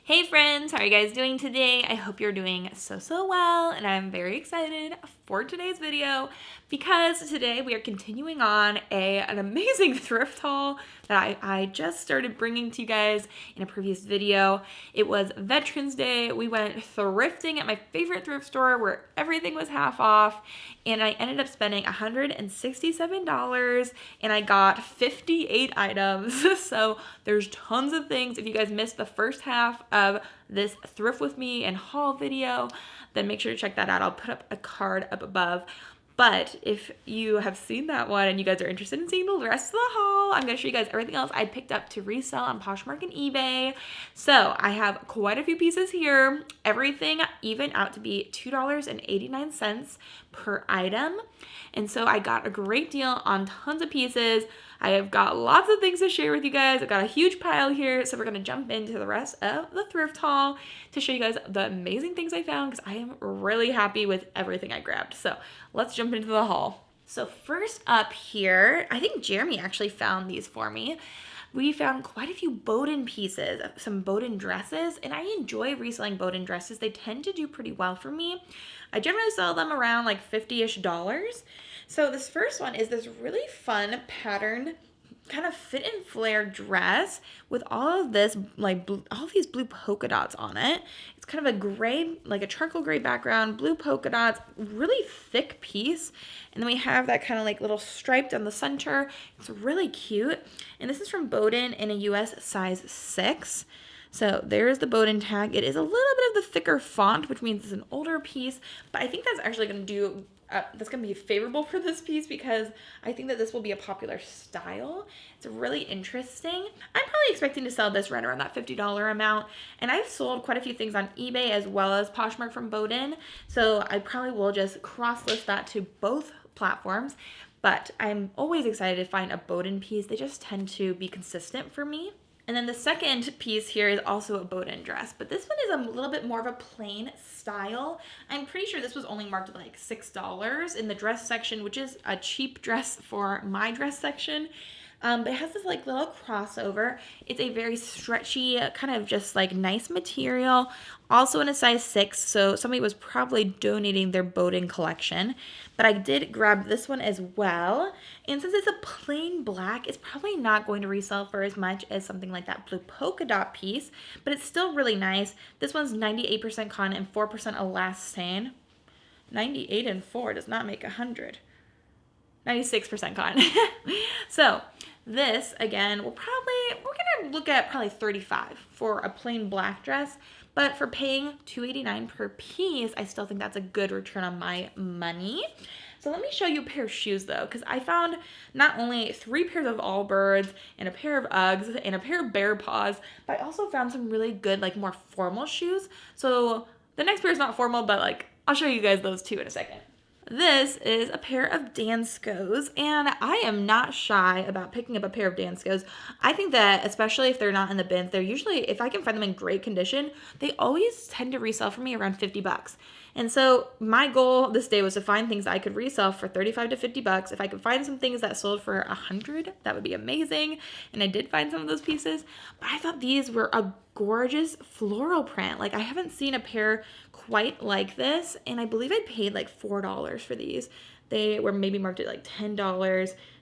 Hey friends, how are you guys doing today? I hope you're doing so well, and I'm very excited for today's video because today we are continuing on an amazing thrift haul that I just started bringing to you guys in a previous video. It was Veterans Day. We went thrifting at my favorite thrift store where everything was half off, and I ended up spending $167 and I got 58 items. So there's tons of things. If you guys missed the first half of this thrift with me and haul video, then make sure to check that out. I'll put up a card up above. But if you have seen that one and you guys are interested in seeing the rest of the haul, I'm going to show you guys everything else I picked up to resell on Poshmark and eBay. So I have quite a few pieces here. Everything even out to be $2.89 per item. And so I got a great deal on tons of pieces. I have got lots of things to share with you guys. I've got a huge pile here, so we're going to jump into the rest of the thrift haul to show you guys the amazing things I found because I am really happy with everything I grabbed. So let's jump into the haul. So first up here, I think Jeremy actually found these for me. We found quite a few Boden pieces, some Boden dresses, and I enjoy reselling Boden dresses. They tend to do pretty well for me. I generally sell them around like $50-ish. So this first one is this really fun pattern, kind of fit and flare dress with all of this, like all these blue polka dots on it. It's kind of a gray, like a charcoal gray background, blue polka dots, really thick piece. And then we have that kind of like little stripe down the center. It's really cute. And this is from Boden in a US size 6. So there's the Boden tag. It is a little bit of the thicker font, which means it's an older piece, but I think that's actually going to do that's going to be favorable for this piece because I think that this will be a popular style. It's really interesting. I'm probably expecting to sell this right around that $50 amount, and I've sold quite a few things on eBay as well as Poshmark from Boden, so I probably will just cross-list that to both platforms, but I'm always excited to find a Boden piece. They just tend to be consistent for me. And then the second piece here is also a Boden dress, but this one is a little bit more of a plain style. I'm pretty sure this was only marked like $6 in the dress section, which is a cheap dress for my dress section. But it has this like little crossover. It's a very stretchy, kind of just like nice material. Also in a size 6, so somebody was probably donating their Boden collection. But I did grab this one as well. And since it's a plain black, it's probably not going to resell for as much as something like that blue polka dot piece. But it's still really nice. This one's 98% cotton and 4% elastane. 98 and 4 does not make 100. 96% cotton. So this, again, we're going to look at probably $35 for a plain black dress. But for paying $2.89 per piece, I still think that's a good return on my money. So let me show you a pair of shoes, though, because I found not only 3 pairs of Allbirds and a pair of Uggs and a pair of Bear Paws, but I also found some really good, like, more formal shoes. So the next pair is not formal, but, like, I'll show you guys those two in a second. This is a pair of Danskos, and I am not shy about picking up a pair of Danskos. I think that, especially if they're not in the bins, they're usually, if I can find them in great condition, they always tend to resell for me around $50. And so my goal this day was to find things I could resell for $35 to $50. If I could find some things that sold for $100, that would be amazing. And I did find some of those pieces, but I thought these were a gorgeous floral print. Like, I haven't seen a pair quite like this, and I believe I paid like $4 for these. They were maybe marked at like $10,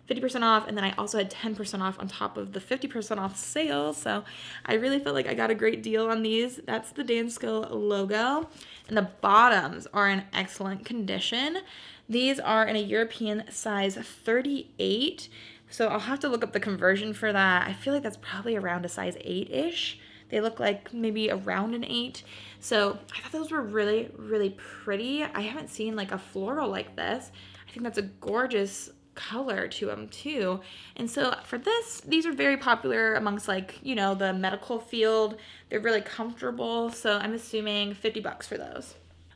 50% off, and then I also had 10% off on top of the 50% off sale, so I really felt like I got a great deal on these. That's the Dansko logo, and the bottoms are in excellent condition. These are in a European size 38, so I'll have to look up the conversion for that. I feel like that's probably around a size 8-ish. They look like maybe around an 8. So I thought those were really, really pretty. I haven't seen like a floral like this. I think that's a gorgeous color to them too. And so for this, these are very popular amongst like, you know, the medical field. They're really comfortable. So I'm assuming $50 for those.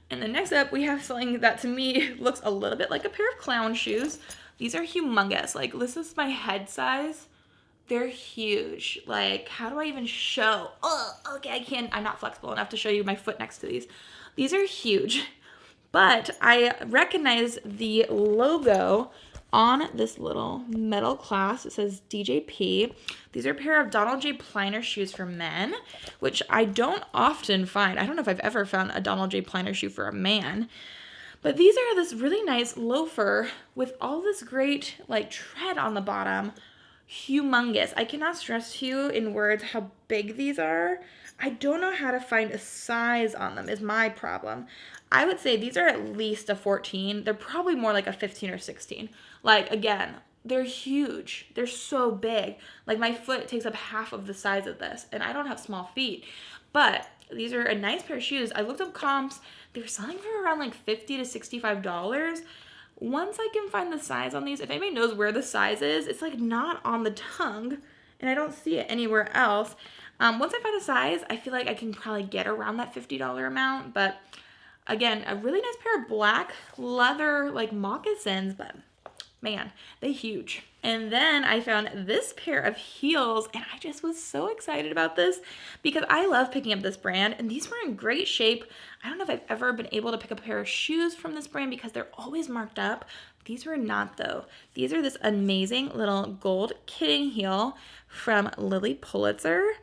And then next up, we have something that to me looks a little bit like a pair of clown shoes. These are humongous. Like, this is my head size. They're huge. Like, how do I even show? Oh, okay, I'm not flexible enough to show you my foot next to these. These are huge, but I recognize the logo on this little metal clasp. It says DJP. These are a pair of Donald J. Pliner shoes for men, which I don't often find. I don't know if I've ever found a Donald J. Pliner shoe for a man. But these are this really nice loafer with all this great like tread on the bottom. Humongous. I cannot stress to you in words how big these are. I don't know how to find a size on them is my problem. I would say these are at least a 14. They're probably more like a 15 or 16. Like, again, they're huge. They're so big. Like, my foot takes up half of the size of this, and I don't have small feet. But these are a nice pair of shoes. I looked up comps. They're selling for around like $50 to $65. Once I can find the size on these, if anybody knows where the size is, it's like not on the tongue, and I don't see it anywhere else. Once I find a size, I feel like I can probably get around that $50 amount. But again, a really nice pair of black leather like moccasins, but man, they huge. And then I found this pair of heels, and I just was so excited about this because I love picking up this brand, and these were in great shape. I don't know if I've ever been able to pick up a pair of shoes from this brand because they're always marked up. These were not though. These are this amazing little gold kitten heel from Lilly Pulitzer.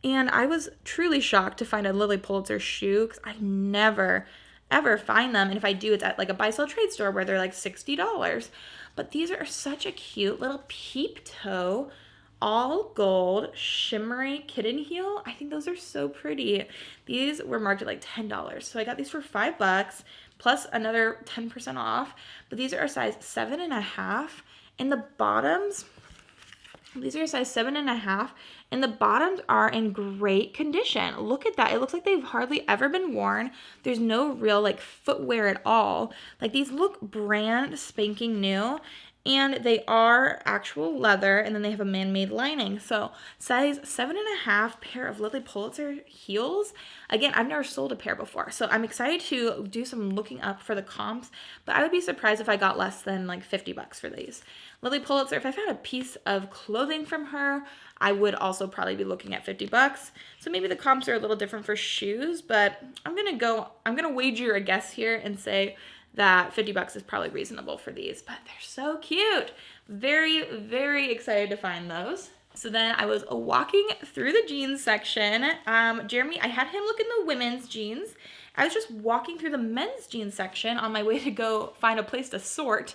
And I was truly shocked to find a Lilly Pulitzer shoe because I never, ever find them. And if I do, it's at like a buy-sell trade store where they're like $60. But these are such a cute little peep toe, all gold, shimmery kitten heel. I think those are so pretty. These were marked at like $10. So I got these for $5 plus another 10% off. But these are a size 7.5. And the bottoms, these are a size 7.5. And the bottoms are in great condition. Look at that. It looks like they've hardly ever been worn. There's no real like footwear at all. Like these look brand spanking new. And they are actual leather, and then they have a man-made lining. So size 7.5 pair of Lilly Pulitzer heels. Again, I've never sold a pair before, so I'm excited to do some looking up for the comps, but I would be surprised if I got less than like $50 for these. Lilly Pulitzer, if I found a piece of clothing from her, I would also probably be looking at $50. So maybe the comps are a little different for shoes, but I'm gonna wager a guess here and say that $50 is probably reasonable for these, but they're so cute. Very, very excited to find those. So then I was walking through the jeans section. Jeremy, I had him look in the women's jeans. I was just walking through the men's jeans section on my way to go find a place to sort,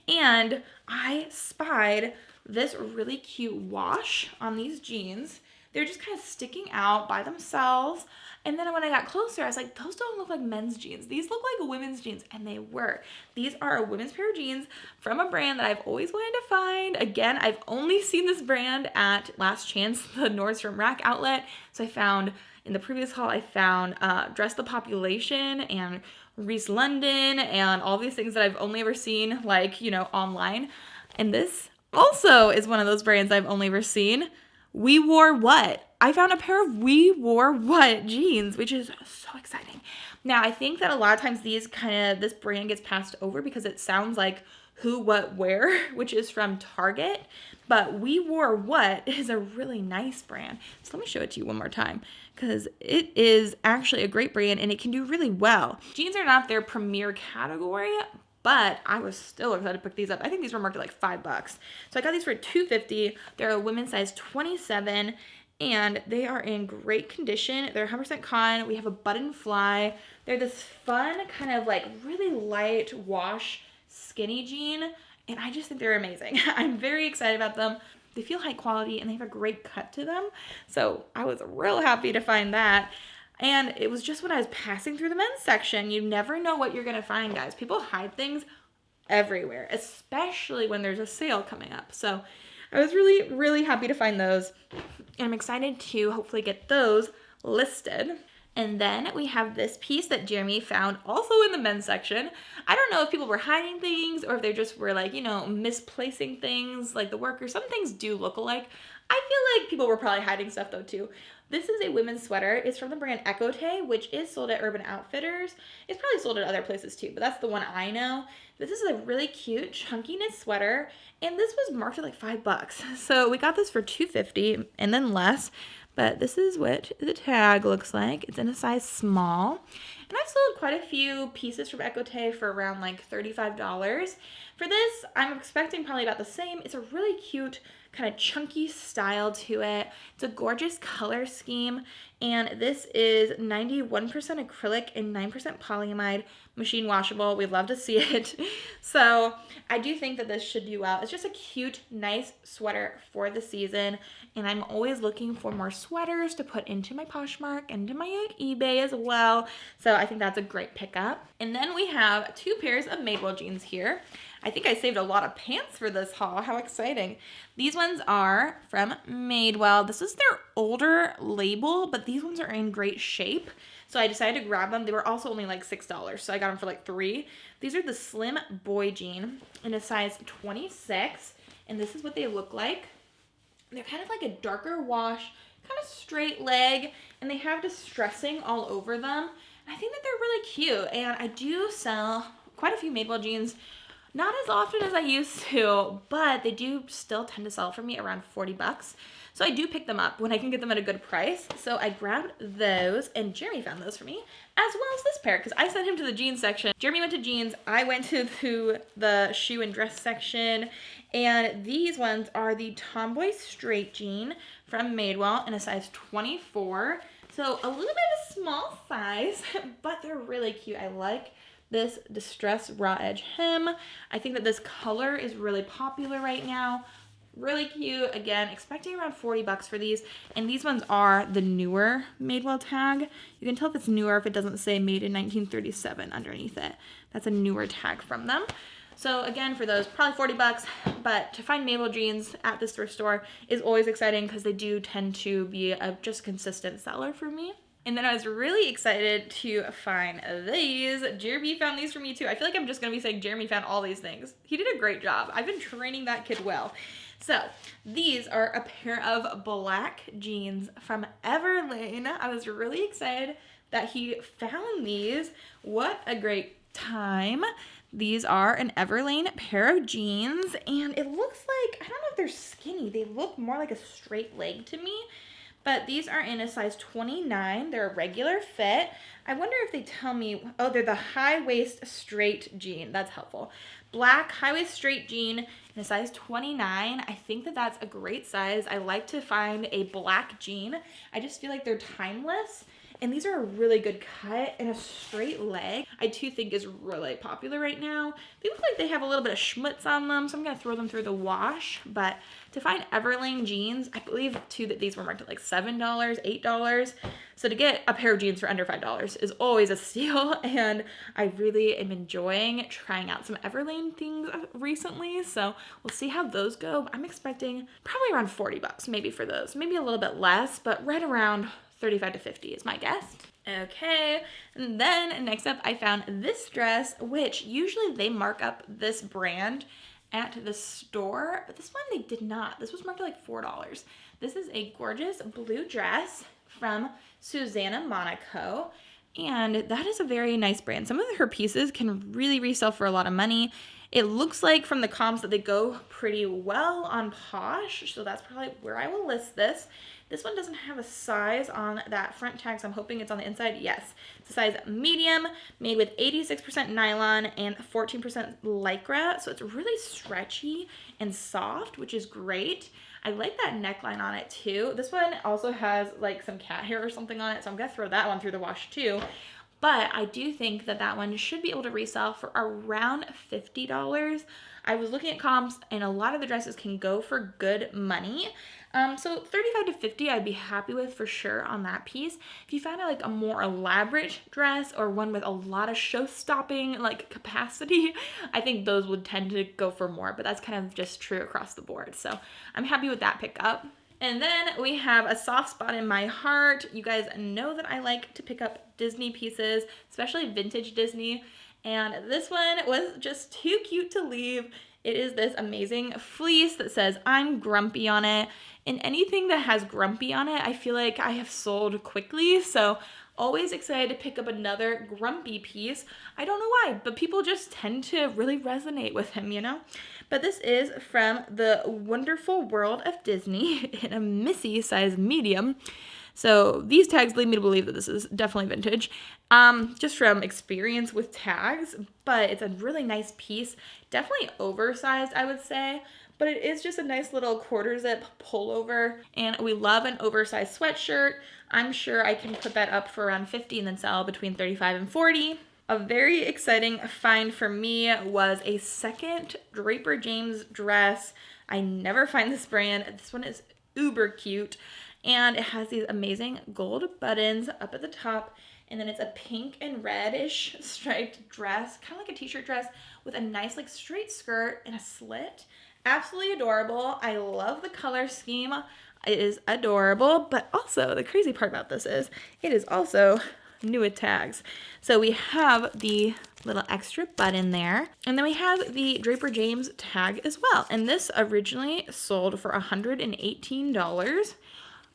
and I spied this really cute wash on these jeans. They're just kind of sticking out by themselves. And then when I got closer, I was like, those don't look like men's jeans. These look like women's jeans, and they were. These are a women's pair of jeans from a brand that I've always wanted to find. Again, I've only seen this brand at Last Chance, the Nordstrom Rack outlet. So I found, in the previous haul, I found Dress the Population and Reese London and all these things that I've only ever seen, like, you know, online. And this also is one of those brands I've only ever seen. WeWoreWhat. I found a pair of WeWoreWhat jeans, which is so exciting. Now, I think that a lot of times this brand gets passed over because it sounds like Who, What, Where, which is from Target. But WeWoreWhat is a really nice brand. So let me show it to you one more time because it is actually a great brand and it can do really well. Jeans are not their premier category, but I was still excited to pick these up. I think these were marked at like $5. So I got these for $2.50. They're a women's size 27, and they are in great condition. They're 100% cotton. We have a button fly. They're this fun kind of like really light wash skinny jean, and I just think they're amazing. I'm very excited about them. They feel high quality, and they have a great cut to them. So I was real happy to find that. And it was just when I was passing through the men's section. You never know what you're going to find, guys. People hide things everywhere, especially when there's a sale coming up. So I was really, really happy to find those. And I'm excited to hopefully get those listed. And then we have this piece that Jeremy found also in the men's section. I don't know if people were hiding things or if they just were like, you know, misplacing things like the workers. Some things do look alike. I feel like people were probably hiding stuff though too. This is a women's sweater. It's from the brand Ekote, which is sold at Urban Outfitters. It's probably sold at other places too, but that's the one I know. This is a really cute chunky knit sweater, and this was marked at like $5. So we got this for $2.50 and then less. but this is what the tag looks like. It's in a size small. And I've sold quite a few pieces from Ecote for around like $35. For this, I'm expecting probably about the same. It's a really cute kind of chunky style to it. It's a gorgeous color scheme, and this is 91% acrylic and 9% polyamide, machine washable. We'd love to see it. So I do think that this should do well. It's just a cute, nice sweater for the season, and I'm always looking for more sweaters to put into my Poshmark and into my eBay as well. So I think that's a great pickup. And then we have 2 pairs of Madewell jeans here. I think I saved a lot of pants for this haul. How exciting. These ones are from Madewell. This is their older label, but these ones are in great shape. So I decided to grab them. They were also only like $6, so I got them for like $3. These are the slim boy jean in a size 26, and this is what they look like. They're kind of like a darker wash, kind of straight leg, and they have distressing all over them. And I think that they're really cute, and I do sell quite a few Madewell jeans. Not as often as I used to, but they do still tend to sell for me around $40. So I do pick them up when I can get them at a good price. So I grabbed those, and Jeremy found those for me, as well as this pair, because I sent him to the jeans section. Jeremy went to jeans, I went to the shoe and dress section, and these ones are the Tomboy Straight Jean from Madewell in a size 24. So a little bit of a small size, but they're really cute. I like this distressed raw edge hem. I think that this color is really popular right now. Really cute. Again, expecting around $40 for these. And these ones are the newer Madewell tag. You can tell if it's newer if it doesn't say made in 1937 underneath it. That's a newer tag from them. So again, for those, probably $40, but to find Madewell jeans at this thrift store is always exciting because they do tend to be a just consistent seller for me. And then I was really excited to find these. Jeremy found these for me too. I feel like I'm just gonna be saying Jeremy found all these things. He did a great job. I've been training that kid well. So these are a pair of black jeans from Everlane. I was really excited that he found these. What a great time. These are an Everlane pair of jeans, and it looks like, I don't know if they're skinny. They look more like a straight leg to me. But these are in a size 29. They're a regular fit. I wonder if they tell me, oh, they're the high waist straight jean. That's helpful. Black high waist straight jean in a size 29. I think that that's a great size. I like to find a black jean. I just feel like they're timeless. And these are a really good cut and a straight leg. I too think is really popular right now. They look like they have a little bit of schmutz on them, so I'm gonna throw them through the wash. But to find Everlane jeans, I believe too that these were marked at like $7, $8. So to get a pair of jeans for under $5 is always a steal. And I really am enjoying trying out some Everlane things recently. So we'll see how those go. I'm expecting probably around $40 maybe for those. Maybe a little bit less, but right around 35 to 50 is my guess. Okay, and then next up I found this dress, which usually they mark up this brand at the store, but this one they did not. This was marked at like $4. This is a gorgeous blue dress from Susana, Monaco, and that is a very nice brand. Some of her pieces can really resell for a lot of money. It looks like from the comps that they go pretty well on Posh, so that's probably where I will list this. This one doesn't have a size on that front tag, so I'm hoping it's on the inside. Yes, it's a size medium, made with 86% nylon and 14% lycra, so it's really stretchy and soft, which is great. I like that neckline on it too. This one also has like some cat hair or something on it, so I'm gonna throw that one through the wash too. But I do think that that one should be able to resell for around $50. I was looking at comps, and a lot of the dresses can go for good money. So 35 to 50 I'd be happy with for sure on that piece. If you find like a more elaborate dress or one with a lot of show-stopping like capacity, I think those would tend to go for more, but that's kind of just true across the board. So I'm happy with that pickup. And then we have a soft spot in my heart. You guys know that I like to pick up Disney pieces, especially vintage Disney. And this one was just too cute to leave. It is this amazing fleece that says I'm grumpy on it. And anything that has grumpy on it, I feel like I have sold quickly. So Always excited to pick up another grumpy piece. I don't know why, but people just tend to really resonate with him, you know? But this is from the Wonderful World of Disney in a Missy size medium. So these tags lead me to believe that this is definitely vintage, just from experience with tags, but it's a really nice piece. Definitely oversized, I would say, but it is just a nice little quarter zip pullover, and we love an oversized sweatshirt. I'm sure I can put that up for around 50 and then sell between 35 and 40. A very exciting find for me was a second Draper James dress. I never find this brand. This one is uber cute. And it has these amazing gold buttons up at the top. And then it's a pink and reddish striped dress, kind of like a t-shirt dress with a nice like straight skirt and a slit. Absolutely adorable. I love the color scheme. It is adorable, but also the crazy part about this is it is also new with tags. So we have the little extra button there, and then we have the Draper James tag as well. And this originally sold for $118.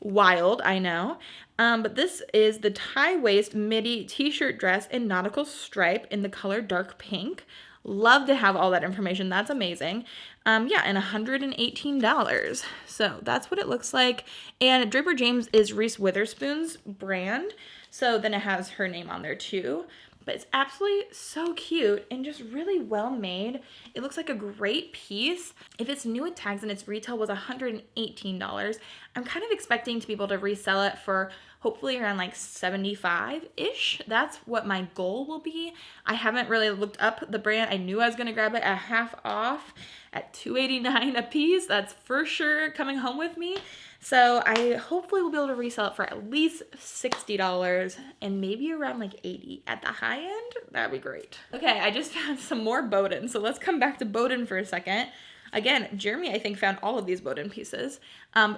Wild, I know. But this is the tie waist midi t-shirt dress in nautical stripe in the color dark pink. Love to have all that information. That's amazing. Yeah, and $118. So that's what it looks like. And Draper James is Reese Witherspoon's brand. So then it has her name on there too. But it's absolutely so cute and just really well made. It looks like a great piece. If it's new with tags and its retail was $118, I'm kind of expecting to be able to resell it for hopefully around like 75-ish. That's what my goal will be. I haven't really looked up the brand. I knew I was gonna grab it at half off at $2.89 a piece. That's for sure coming home with me. So I hopefully will be able to resell it for at least $60 and maybe around like $80 at the high end. That'd be great. Okay, I just found some more Boden. So let's come back to Boden for a second. Again, Jeremy, I think, found all of these Boden pieces.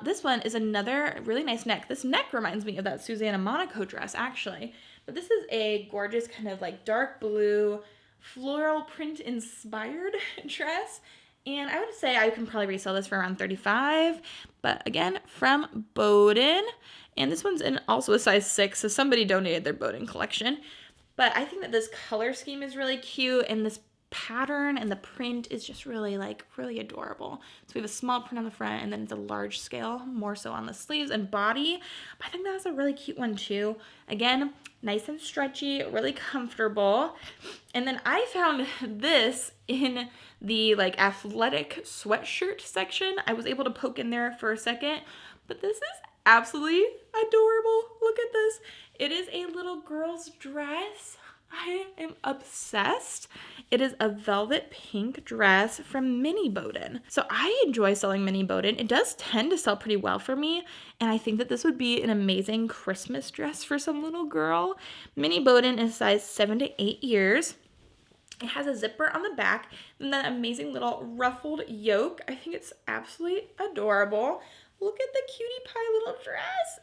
This one is another really nice neck. This neck reminds me of that Susana Monaco dress, actually. But this is a gorgeous kind of like dark blue floral print inspired dress. And I would say I can probably resell this for around $35. But again, from Boden. And this one's in also a size 6, so somebody donated their Boden collection. But I think that this color scheme is really cute, and this pattern and the print is just really adorable. So we have a small print on the front, and then it's a large scale, more so on the sleeves and body. But I think that's a really cute one too. Again, nice and stretchy, really comfortable. And then I found this in the like athletic sweatshirt section. I was able to poke in there for a second, but this is absolutely adorable. Look at this. It is a little girl's dress. I am obsessed. It is a velvet pink dress from Mini Boden. So I enjoy selling Mini Boden. It does tend to sell pretty well for me, and I think that this would be an amazing Christmas dress for some little girl. Mini Boden is size 7 to 8 years. It has a zipper on the back and that amazing little ruffled yoke. I think it's absolutely adorable. Look at the cutie pie little dress.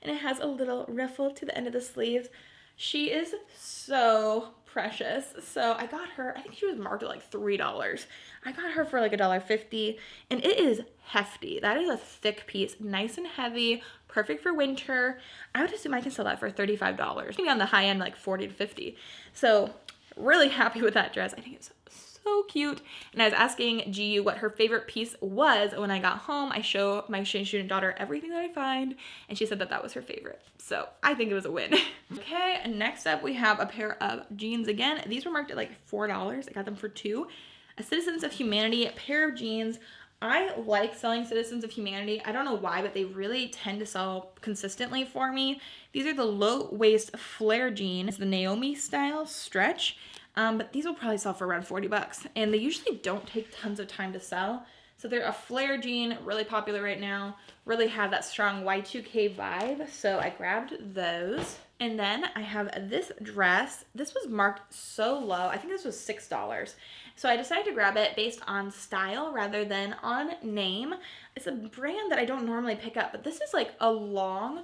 And it has a little ruffle to the end of the sleeves. She is so precious. So I got her, I think she was marked at like $3. I got her for like $1.50, and it is hefty. That is a thick piece, nice and heavy, perfect for winter. I would assume I can sell that for $35. Maybe on the high end, like $40 to $50. So really happy with that dress. I think it's so cute. And I was asking GU what her favorite piece was when I got home. I show my exchange student daughter everything that I find, and she said that that was her favorite. So I think it was a win. Okay, next up we have a pair of jeans again. These were marked at like $4. I got them for $2. A Citizens of Humanity pair of jeans. I like selling Citizens of Humanity. I don't know why, but they really tend to sell consistently for me. These are the low waist flare jeans, the Naomi style stretch. But these will probably sell for around $40, and they usually don't take tons of time to sell. So they're a flare jean, really popular right now, really have that strong Y2K vibe. So I grabbed those. And then I have this dress. This was marked so low. I think this was $6. So I decided to grab it based on style rather than on name. It's a brand that I don't normally pick up, but this is like a long,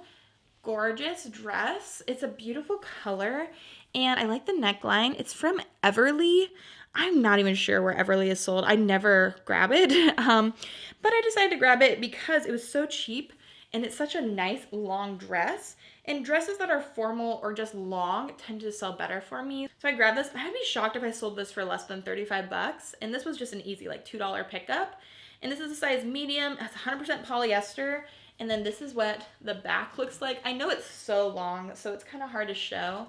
gorgeous dress. It's a beautiful color, and I like the neckline. It's from Everlane. I'm not even sure where Everlane is sold. I never grab it, but I decided to grab it because it was so cheap, and it's such a nice long dress. And dresses that are formal or just long tend to sell better for me. So I grabbed this. I'd be shocked if I sold this for less than 35 bucks. And this was just an easy like $2 pickup. And this is a size medium. It's 100% polyester. And then this is what the back looks like. I know it's so long, so it's kind of hard to show,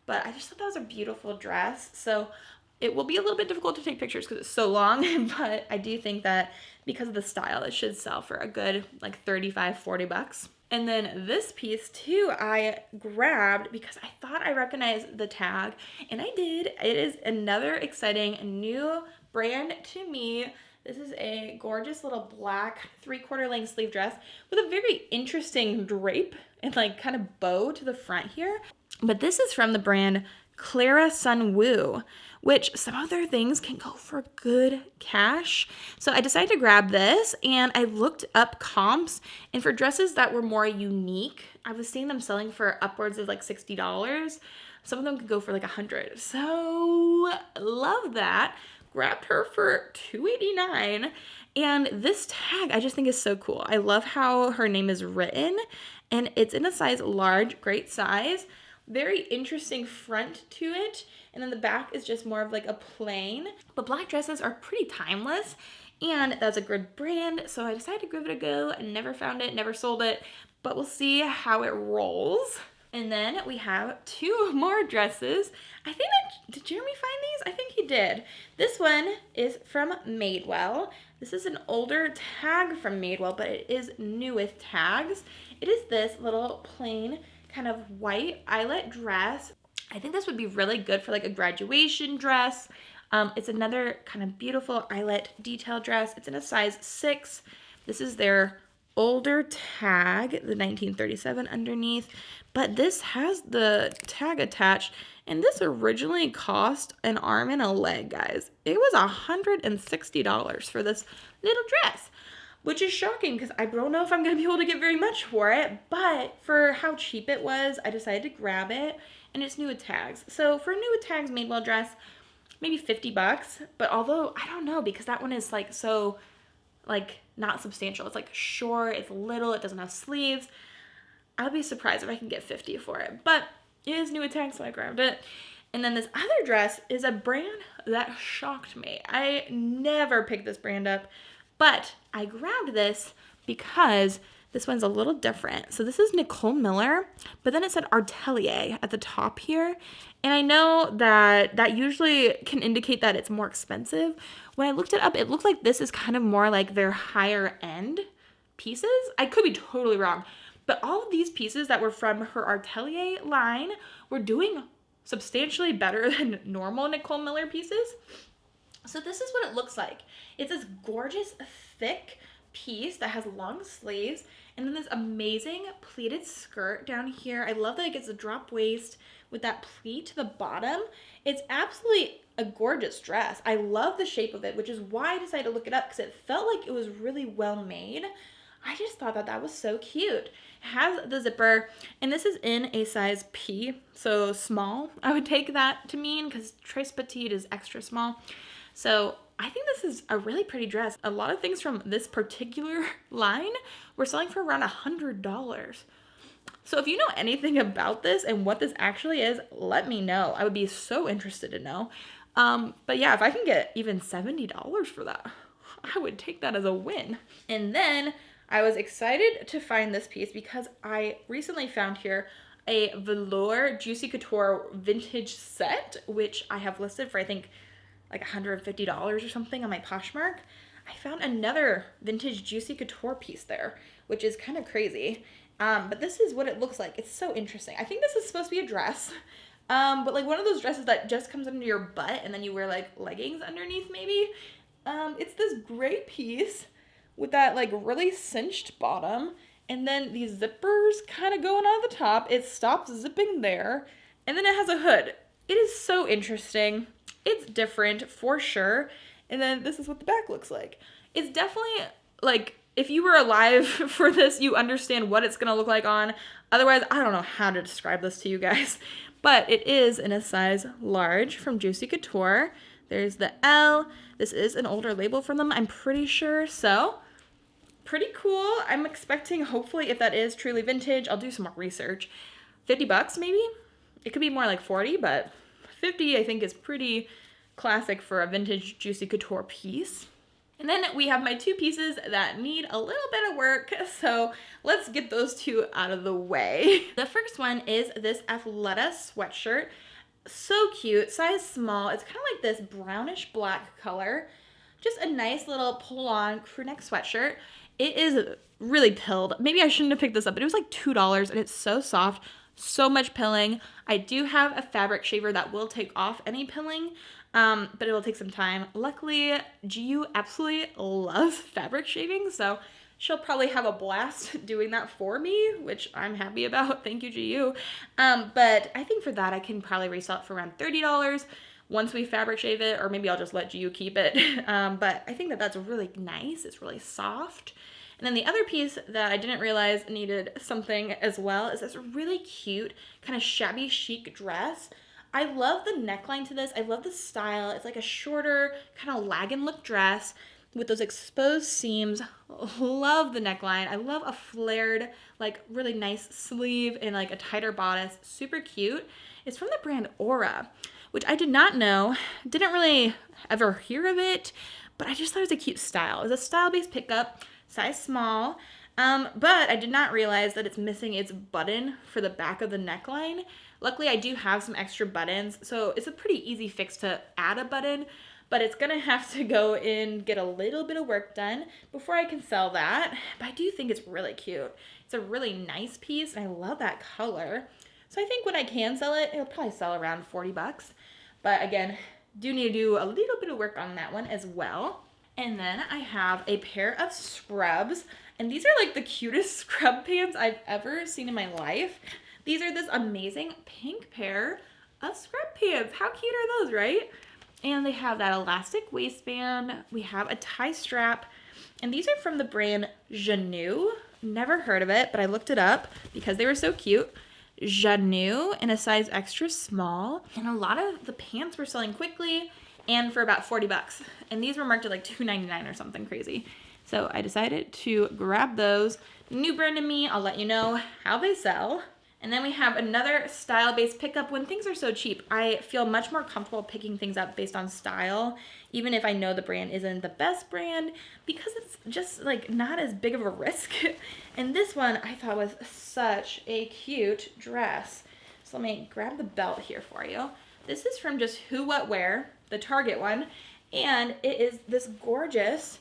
but I just thought that was a beautiful dress. So it will be a little bit difficult to take pictures because it's so long, but I do think that because of the style, it should sell for a good like 35, 40 bucks. And then this piece too, I grabbed because I thought I recognized the tag, and I did. It is another exciting new brand to me. This is a gorgeous little black 3/4 length sleeve dress with a very interesting drape and like kind of bow to the front here. But this is from the brand Clara Sun Woo, which some of their things can go for good cash. So I decided to grab this, and I looked up comps, and for dresses that were more unique, I was seeing them selling for upwards of like $60. Some of them could go for like $100. So love that. Grabbed her for $2.89, and this tag I just think is so cool. I love how her name is written, and it's in a size large, great size. Very interesting front to it, and then the back is just more of like a plain. But black dresses are pretty timeless, and that's a good brand, so I decided to give it a go. I never found it, never sold it, but we'll see how it rolls. And then we have two more dresses. I think did Jeremy find these? I think he did. This one is from Madewell. This is an older tag from Madewell, but it is new with tags. It is this little plain kind of white eyelet dress. I think this would be really good for like a graduation dress. It's another kind of beautiful eyelet detail dress. It's in a size 6. This is their older tag, the 1937 underneath, but this has the tag attached, and this originally cost an arm and a leg, guys. It was $160 for this little dress, which is shocking because I don't know if I'm going to be able to get very much for it, but for how cheap it was, I decided to grab it, and it's new with tags. So for a new with tags Madewell dress, maybe 50 bucks, but although, I don't know, because that one is like so, like, not substantial. It's like short, it's little, it doesn't have sleeves. I'll be surprised if I can get 50 for it, but it is new with tags, so I grabbed it. And then this other dress is a brand that shocked me. I never picked this brand up, but I grabbed this because this one's a little different. So this is Nicole Miller, but then it said Atelier at the top here. And I know that that usually can indicate that it's more expensive. When I looked it up, it looked like this is kind of more like their higher end pieces. I could be totally wrong, but all of these pieces that were from her Atelier line were doing substantially better than normal Nicole Miller pieces. So this is what it looks like. It's this gorgeous, thick piece that has long sleeves, and then this amazing pleated skirt down here. I love that it gets a drop waist with that pleat to the bottom. It's absolutely a gorgeous dress. I love the shape of it, which is why I decided to look it up, because it felt like it was really well made. I just thought that that was so cute. It has the zipper, and this is in a size P, so small. I would take that to mean, because Tres Petite is extra small. So I think this is a really pretty dress. A lot of things from this particular line were selling for around $100. So if you know anything about this and what this actually is, let me know. I would be so interested to know. But yeah, if I can get even $70 for that, I would take that as a win. And then I was excited to find this piece because I recently found here a velour Juicy Couture vintage set, which I have listed for, I think, like $150 or something on my Poshmark. I found another vintage Juicy Couture piece there, which is kind of crazy. But this is what it looks like. It's so interesting. I think this is supposed to be a dress, but like one of those dresses that just comes under your butt and then you wear like leggings underneath maybe. It's this gray piece with that like really cinched bottom, and then these zippers kind of going on the top. It stops zipping there, and then it has a hood. It is so interesting. It's different for sure. And then this is what the back looks like. It's definitely like, if you were alive for this, you understand what it's gonna look like on. Otherwise, I don't know how to describe this to you guys. But it is in a size large from Juicy Couture. There's the L. This is an older label from them, I'm pretty sure. So, pretty cool. I'm expecting, hopefully, if that is truly vintage, I'll do some more research. 50 bucks maybe. It could be more like 40, but 50 I think is pretty classic for a vintage Juicy Couture piece. And then we have my two pieces that need a little bit of work, so let's get those two out of the way. The first one is this Athleta sweatshirt. So cute, size small. It's kind of like this brownish black color. Just a nice little pull-on crew neck sweatshirt. It is really pilled. Maybe I shouldn't have picked this up, but it was like $2 and it's so soft, so much pilling. I do have a fabric shaver that will take off any pilling, but it will take some time. Luckily, GU absolutely loves fabric shaving, so she'll probably have a blast doing that for me, which I'm happy about. Thank you, GU. But I think for that, I can probably resell it for around $30 once we fabric shave it, or maybe I'll just let GU keep it. But I think that that's really nice. It's really soft. And then the other piece that I didn't realize needed something as well is this really cute kind of shabby chic dress. I love the neckline to this. I love the style. It's like a shorter kind of lagging look dress with those exposed seams. Love the neckline. I love a flared, like really nice sleeve and like a tighter bodice. Super cute. It's from the brand Aura, which I did not know. Didn't really ever hear of it, but I just thought it was a cute style. It was a style-based pickup, size small, but I did not realize that it's missing its button for the back of the neckline. Luckily, I do have some extra buttons, so it's a pretty easy fix to add a button, but it's gonna have to go in, get a little bit of work done before I can sell that. But I do think it's really cute. It's a really nice piece, and I love that color. So I think when I can sell it, it'll probably sell around 40 bucks. But again, do need to do a little bit of work on that one as well. And then I have a pair of scrubs, and these are like the cutest scrub pants I've ever seen in my life. These are this amazing pink pair of scrub pants. How cute are those, right? And they have that elastic waistband. We have a tie strap, and these are from the brand Janu. Never heard of it, but I looked it up because they were so cute. Janu in a size extra small, and a lot of the pants were selling quickly and for about 40 bucks. And these were marked at like $2.99 or something crazy. So I decided to grab those. New brand to me, I'll let you know how they sell. And then we have another style-based pickup. When things are so cheap, I feel much more comfortable picking things up based on style, even if I know the brand isn't the best brand, because it's just like not as big of a risk. And this one I thought was such a cute dress. So let me grab the belt here for you. This is from just Who What Wear, the Target one, and it is this gorgeous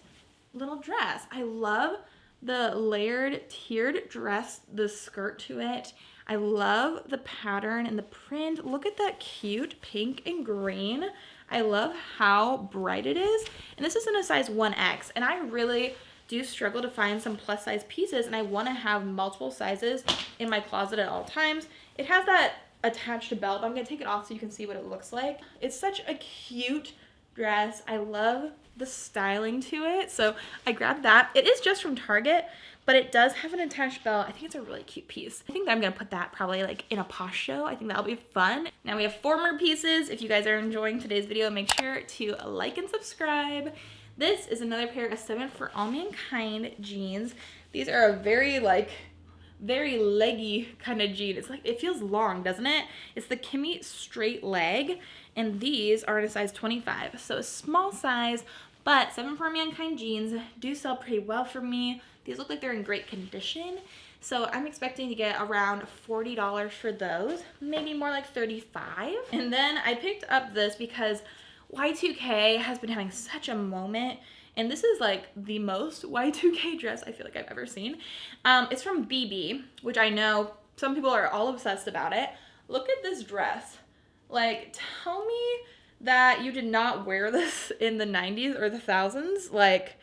little dress. I love the layered tiered dress, the skirt to it. I love the pattern and the print. Look at that cute pink and green. I love how bright it is. And this is in a size 1X, and I really do struggle to find some plus size pieces, and I want to have multiple sizes in my closet at all times. It has that attached belt, but I'm going to take it off so you can see what it looks like. It's such a cute dress. I love the styling to it, so I grabbed that. It is just from Target, but it does have an attached belt. I think it's a really cute piece. I think that I'm gonna put that probably like in a posh show. I think that'll be fun. Now we have 4 more pieces. If you guys are enjoying today's video, make sure to like and subscribe. This is another pair of 7 for All Mankind jeans. These are a very leggy kind of jean. It's like, it feels long, doesn't it? It's the Kimmy straight leg, and these are in a size 25. So a small size, but 7 for All Mankind jeans do sell pretty well for me. These look like they're in great condition. So I'm expecting to get around $40 for those, maybe more like $35. And then I picked up this because Y2K has been having such a moment, and this is like the most Y2K dress I feel like I've ever seen. It's from BB, which I know some people are all obsessed about it. Look at this dress. Like, tell me that you did not wear this in the 90s or the thousands. Like,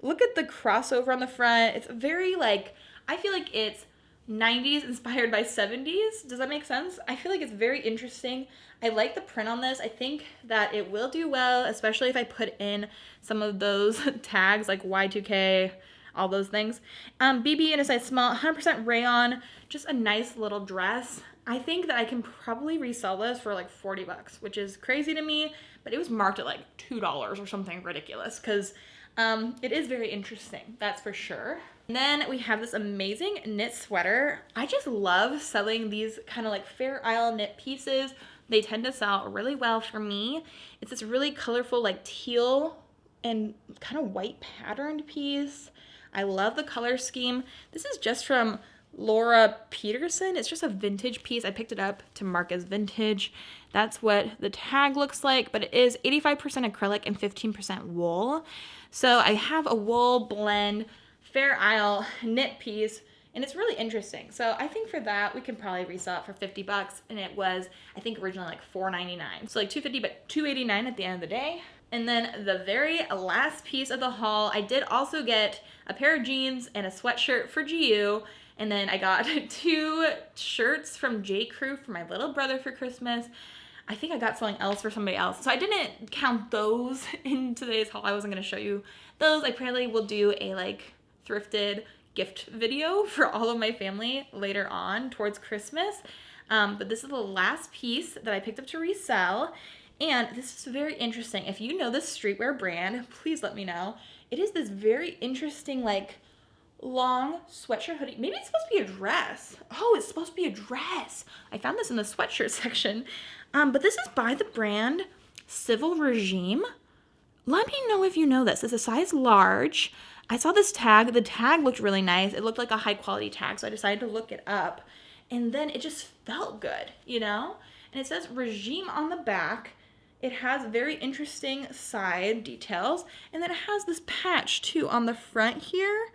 look at the crossover on the front. It's very like, I feel like it's 90s inspired by 70s. Does that make sense? I feel like it's very interesting. I like the print on this. I think that it will do well, especially if I put in some of those tags like Y2K, all those things. BB in a size small, 100% rayon, just a nice little dress. I think that I can probably resell this for like 40 bucks, which is crazy to me, but it was marked at like $2 or something ridiculous because It is very interesting, that's for sure. And then we have this amazing knit sweater. I just love selling these kind of like Fair Isle knit pieces. They tend to sell really well for me. It's this really colorful like teal and kind of white patterned piece. I love the color scheme. This is just from Laura Peterson. It's just a vintage piece. I picked it up to mark as vintage. That's what the tag looks like, but it is 85% acrylic and 15% wool. So I have a wool blend Fair Isle knit piece, and it's really interesting. So I think for that we can probably resell it for 50 bucks, and it was I think originally like $4.99. So like $2.50 but $2.89 at the end of the day. And then the very last piece of the haul, I did also get a pair of jeans and a sweatshirt for GU. And then I got 2 shirts from J. Crew for my little brother for Christmas. I think I got something else for somebody else. So I didn't count those in today's haul. I wasn't going to show you those. I probably will do a like thrifted gift video for all of my family later on towards Christmas. But this is the last piece that I picked up to resell. And this is very interesting. If you know this streetwear brand, please let me know. It is this very interesting like long sweatshirt hoodie. Maybe it's supposed to be a dress. Oh, it's supposed to be a dress. I found this in the sweatshirt section. But this is by the brand Civil Regime. Let me know if you know this. It's a size large. I saw this tag. The tag looked really nice. It looked like a high quality tag, so I decided to look it up. And then it just felt good, you know? And it says Regime on the back. It has very interesting side details. And then it has this patch too on the front here.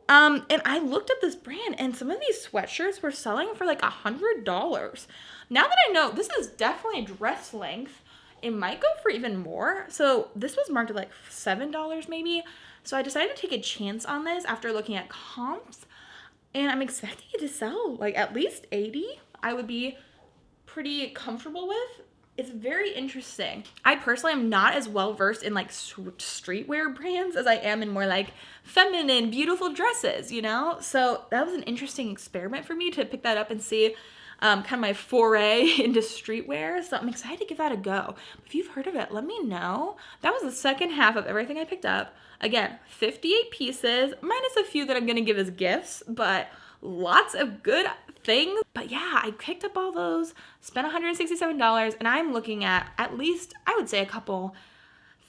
And I looked at this brand, and some of these sweatshirts were selling for like $100. Now that I know, this is definitely dress length. It might go for even more. So this was marked at like $7 maybe. So I decided to take a chance on this after looking at comps. And I'm expecting it to sell like at least 80. I would be pretty comfortable with. It's very interesting. I personally am not as well versed in like streetwear brands as I am in more like feminine, beautiful dresses, you know? So that was an interesting experiment for me to pick that up and see kind of my foray into streetwear. So I'm excited to give that a go. If you've heard of it, let me know. That was the second half of everything I picked up. Again, 58 pieces, minus a few that I'm gonna give as gifts, but lots of good things. But yeah, I picked up all those, spent $167, and I'm looking at least, I would say a couple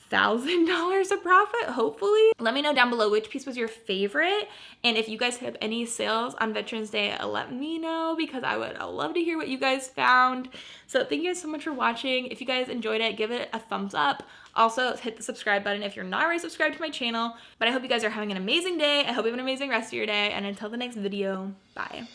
$1,000 of profit, hopefully. Let me know down below which piece was your favorite, and if you guys have any sales on Veterans Day, let me know, because I would love to hear what you guys found. So thank you guys so much for watching. If you guys enjoyed it, give it a thumbs up. Also, hit the subscribe button if you're not already subscribed to my channel. But I hope you guys are having an amazing day. I hope you have an amazing rest of your day, and until the next video, bye.